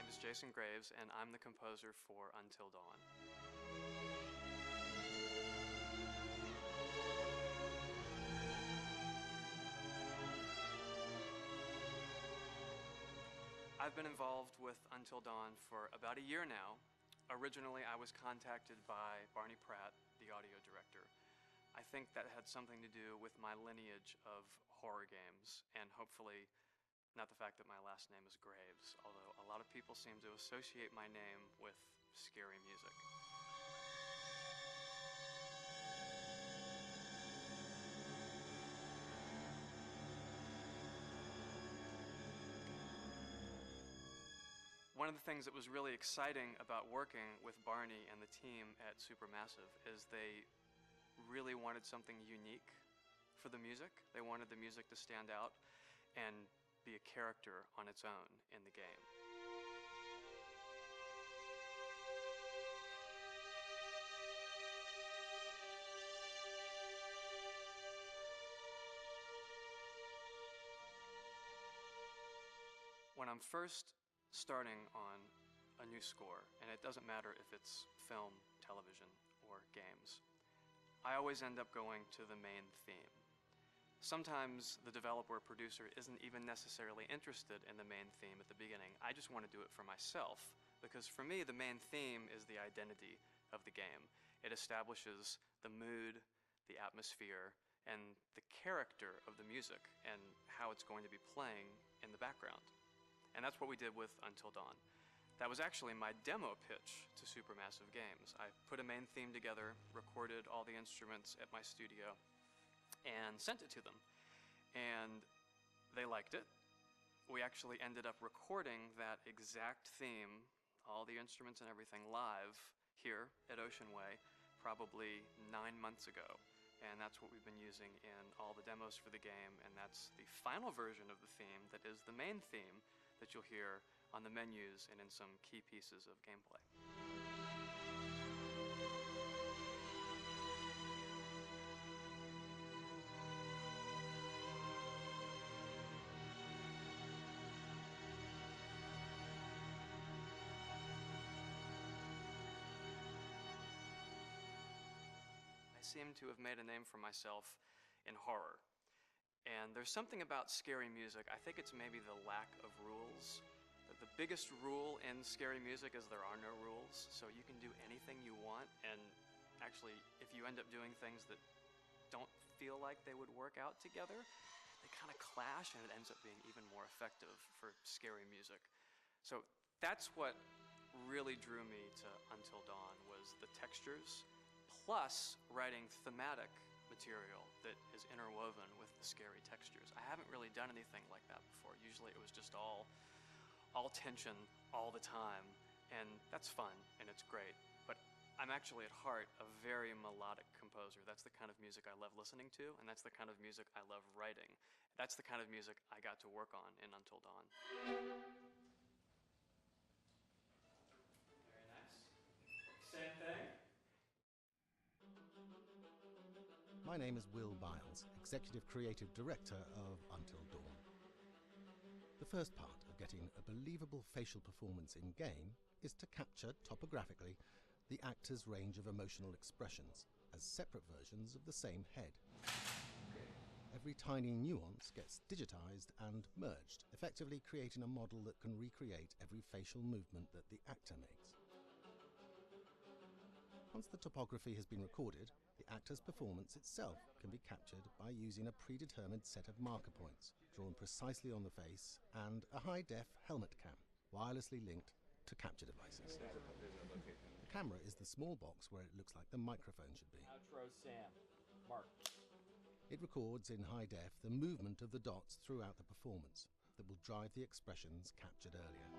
name is Jason Graves, and I'm the composer for Until Dawn. I've been involved with Until Dawn for about a year now. Originally, I was contacted by Barney Pratt, the audio director. I think that had something to do with my lineage of horror games, and hopefully not the fact that my last name is Graves, although a lot of people seem to associate my name with scary music. One of the things that was really exciting about working with Barney and the team at Supermassive is they really wanted something unique for the music. They wanted the music to stand out and be a character on its own in the game. When I'm first starting on a new score, and it doesn't matter if it's film, television, or games, I always end up going to the main theme. Sometimes the developer or producer isn't even necessarily interested in the main theme at the beginning. I just want to do it for myself, because for me the main theme is the identity of the game. It establishes the mood, the atmosphere, and the character of the music and how it's going to be playing in the background. And that's what we did with Until Dawn. That was actually my demo pitch to Supermassive Games. I put a main theme together, recorded all the instruments at my studio, and sent it to them. And they liked it. We actually ended up recording that exact theme, all the instruments and everything, live here at Ocean Way probably 9 months ago. And that's what we've been using in all the demos for the game, and that's the final version of the theme that is the main theme that you'll hear on the menus and in some key pieces of gameplay. I seem to have made a name for myself in horror. And there's something about scary music, I think it's maybe the lack of rules. That the biggest rule in scary music is there are no rules, so you can do anything you want, and actually if you end up doing things that don't feel like they would work out together, they kind of clash and it ends up being even more effective for scary music. So that's what really drew me to Until Dawn, was the textures, plus writing thematic material that is interwoven with the scary textures. I haven't really done anything like that before. Usually it was just all tension all the time, and that's fun and it's great. But I'm actually at heart a very melodic composer. That's the kind of music I love listening to, and that's the kind of music I love writing. That's the kind of music I got to work on in Until Dawn. Very nice. Same thing. My name is Will Biles, Executive Creative Director of Until Dawn. The first part of getting a believable facial performance in-game is to capture, topographically, the actor's range of emotional expressions as separate versions of the same head. Every tiny nuance gets digitized and merged, effectively creating a model that can recreate every facial movement that the actor makes. Once the topography has been recorded, the actor's performance itself can be captured by using a predetermined set of marker points, drawn precisely on the face, and a high-def helmet cam, wirelessly linked to capture devices. The camera is the small box where it looks like the microphone should be. Outro Sam. Mark. It records in high def the movement of the dots throughout the performance that will drive the expressions captured earlier.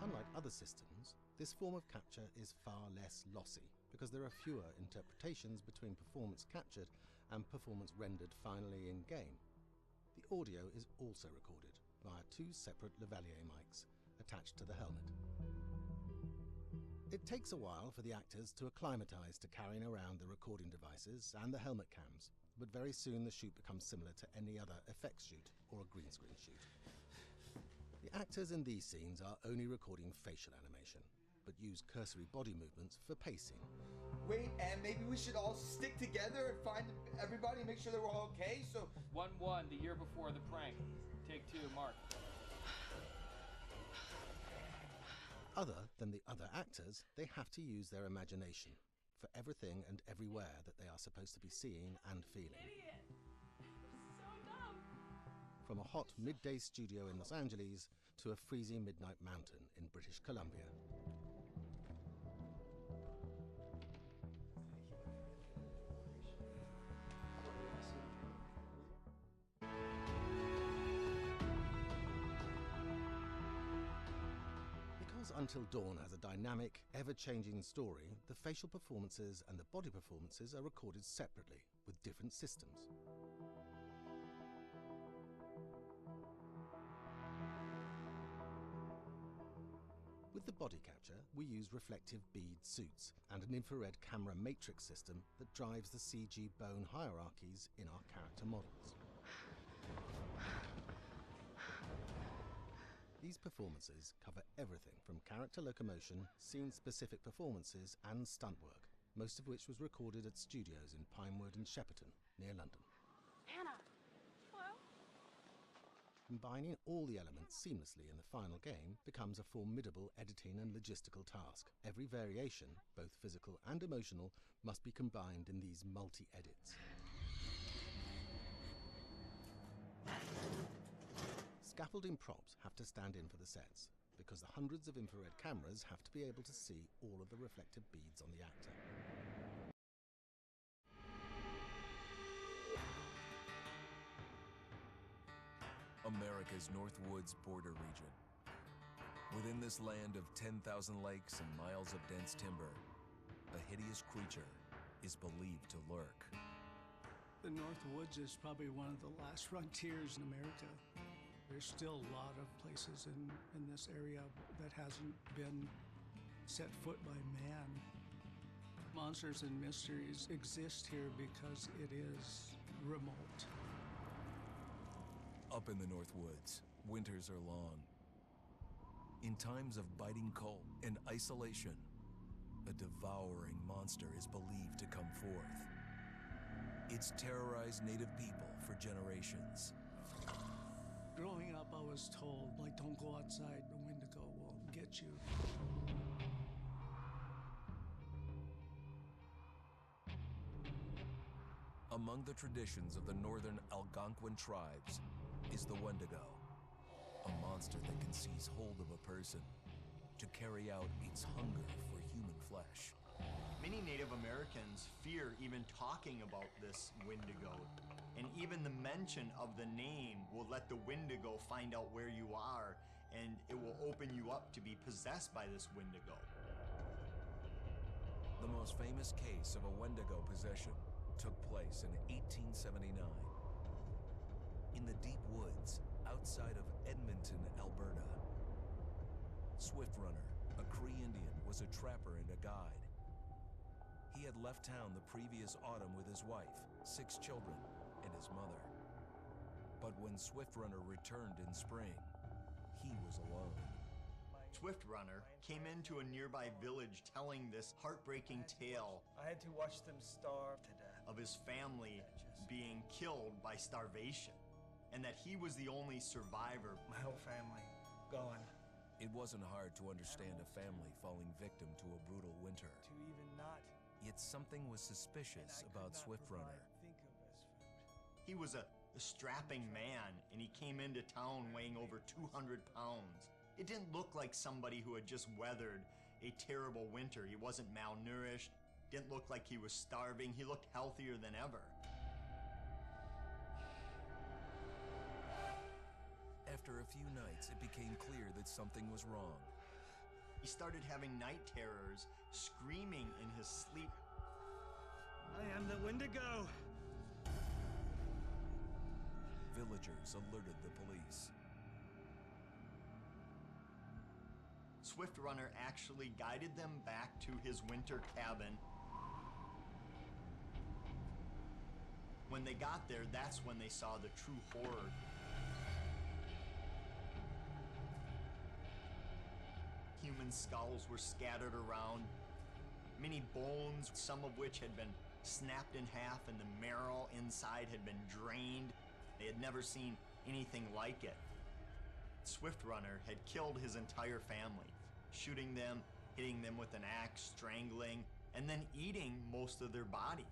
Unlike other systems, this form of capture is far less lossy because there are fewer interpretations between performance captured and performance rendered finally in-game. The audio is also recorded via two separate lavalier mics attached to the helmet. It takes a while for the actors to acclimatise to carrying around the recording devices and the helmet cams, but very soon the shoot becomes similar to any other effects shoot or a green screen shoot. The actors in these scenes are only recording facial animation, but use cursory body movements for pacing. Wait, and maybe we should all stick together and find everybody and make sure that we're all okay, so... 1-1, the year before the prank. Take 2, Mark. Other than the other actors, they have to use their imagination for everything and everywhere that they are supposed to be seeing and feeling. Idiot! So dumb! From a hot midday studio in Los Angeles to a freezing midnight mountain in British Columbia. Because Until Dawn has a dynamic, ever-changing story, the facial performances and the body performances are recorded separately with different systems. With the body capture, we use reflective bead suits and an infrared camera matrix system that drives the CG bone hierarchies in our character models. These performances cover everything from character locomotion, scene-specific performances and stunt work, most of which was recorded at studios in Pinewood and Shepperton, near London. Anna! Hello? Combining all the elements seamlessly in the final game becomes a formidable editing and logistical task. Every variation, both physical and emotional, must be combined in these multi-edits. Scaffolding props have to stand in for the sets, because the hundreds of infrared cameras have to be able to see all of the reflective beads on the actor. America's North Woods border region. Within this land of 10,000 lakes and miles of dense timber, a hideous creature is believed to lurk. The North Woods is probably one of the last frontiers in America. There's still a lot of places in this area that hasn't been set foot by man. Monsters and mysteries exist here because it is remote. Up in the North Woods, winters are long. In times of biting cold and isolation, a devouring monster is believed to come forth. It's terrorized native people for generations. Growing up, I was told, like, don't go outside, the Wendigo will get you. Among the traditions of the northern Algonquin tribes is the Wendigo, a monster that can seize hold of a person to carry out its hunger for human flesh. Many Native Americans fear even talking about this Wendigo, and even the mention of the name will let the Wendigo find out where you are, and it will open you up to be possessed by this Wendigo. The most famous case of a Wendigo possession took place in 1879. In the deep woods outside of Edmonton, Alberta. Swift Runner, a Cree Indian, was a trapper and a guide. He had left town the previous autumn with his wife, 6 children, and his mother. But when Swift Runner returned in spring, he was alone. Swift Runner came into a nearby village telling this heartbreaking tale I had to watch them starve to death. of his family being killed by starvation, and that he was the only survivor. My whole family gone. It wasn't hard to understand a family falling victim to a brutal winter. To even not. Yet something was suspicious about Swift Runner. Think of as food. He was a strapping man, and he came into town weighing over 200 pounds. It didn't look like somebody who had just weathered a terrible winter. He wasn't malnourished, didn't look like he was starving. He looked healthier than ever. After a few nights, it became clear that something was wrong. He started having night terrors, screaming in his sleep. I am the Wendigo. Villagers alerted the police. Swift Runner actually guided them back to his winter cabin. When they got there, that's when they saw the true horror. human skulls were scattered around. Many bones, some of which had been snapped in half and the marrow inside had been drained. They had never seen anything like it. Swift Runner had killed his entire family, shooting them, hitting them with an axe, strangling, and then eating most of their bodies.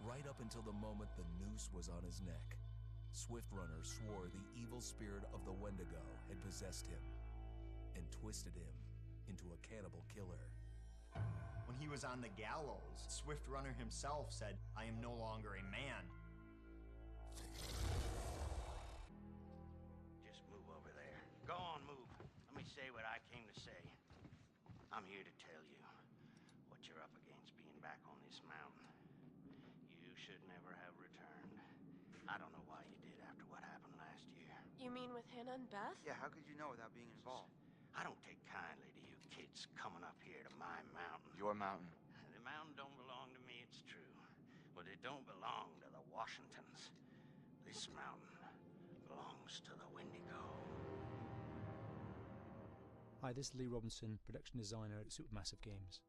Right up until the moment the noose was on his neck, Swift Runner swore the evil spirit of the Wendigo had possessed him and twisted him into a cannibal killer. When he was on the gallows, Swift Runner himself said, "I am no longer a man." Just move over there. Go on, move. Let me say what I came to say. I'm here to tell you what you're up against being back on this mountain. You should never have returned. I don't know why you did after what happened last year. You mean with Hannah and Beth? Yeah, how could you know without being involved? I don't take kindly to you kids coming up here to my mountain. Your mountain. The mountain don't belong to me, it's true. But it don't belong to the Washingtons. This mountain belongs to the Wendigo. Hi, this is Lee Robinson, production designer at Supermassive Games.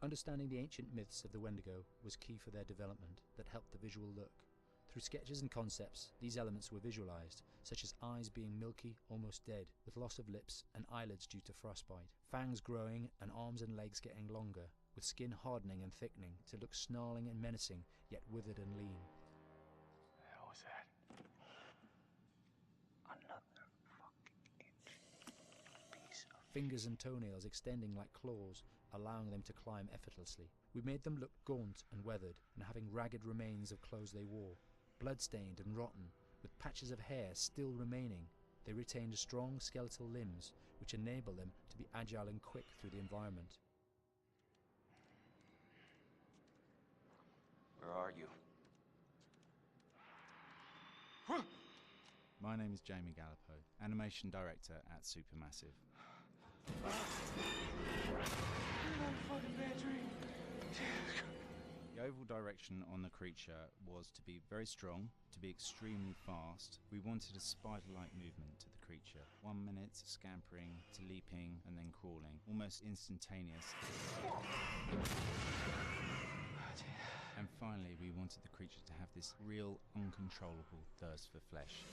Understanding the ancient myths of the Wendigo was key for their development that helped the visual look. Through sketches and concepts, these elements were visualized, such as eyes being milky, almost dead, with loss of lips and eyelids due to frostbite, fangs growing and arms and legs getting longer, with skin hardening and thickening to look snarling and menacing, yet withered and lean. The hell was that? Another fucking piece of Fingers and toenails extending like claws, allowing them to climb effortlessly. We made them look gaunt and weathered, and having ragged remains of clothes they wore. Blood-stained and rotten, with patches of hair still remaining, they retained strong skeletal limbs, which enable them to be agile and quick through the environment. Where are you? My name is Jamie Gallipo, animation director at Supermassive. The overall direction on the creature was to be very strong, to be extremely fast. We wanted a spider-like movement to the creature. 1 minute scampering to leaping and then crawling, almost instantaneous. And finally, we wanted the creature to have this real, uncontrollable thirst for flesh.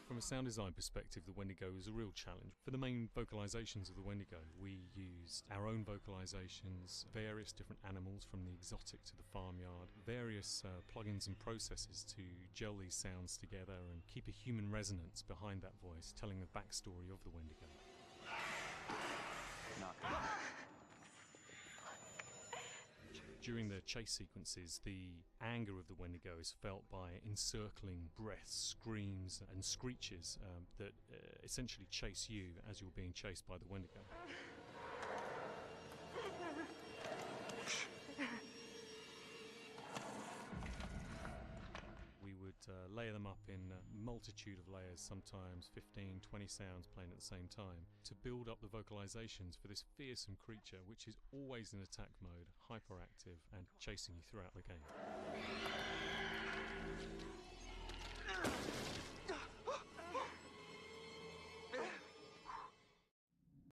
From a sound design perspective, the Wendigo is a real challenge. For the main vocalizations of the Wendigo, we used our own vocalizations, various different animals from the exotic to the farmyard, various plugins and processes to gel these sounds together and keep a human resonance behind that voice, telling the backstory of the Wendigo. During the chase sequences, the anger of the Wendigo is felt by encircling breaths, screams and screeches that essentially chase you as you're being chased by the Wendigo. We would layer them up in a multitude of layers, sometimes 15, 20 sounds playing at the same time, to build up the vocalizations for this fearsome creature which is always in attack mode, hyperactive and chasing you throughout the game.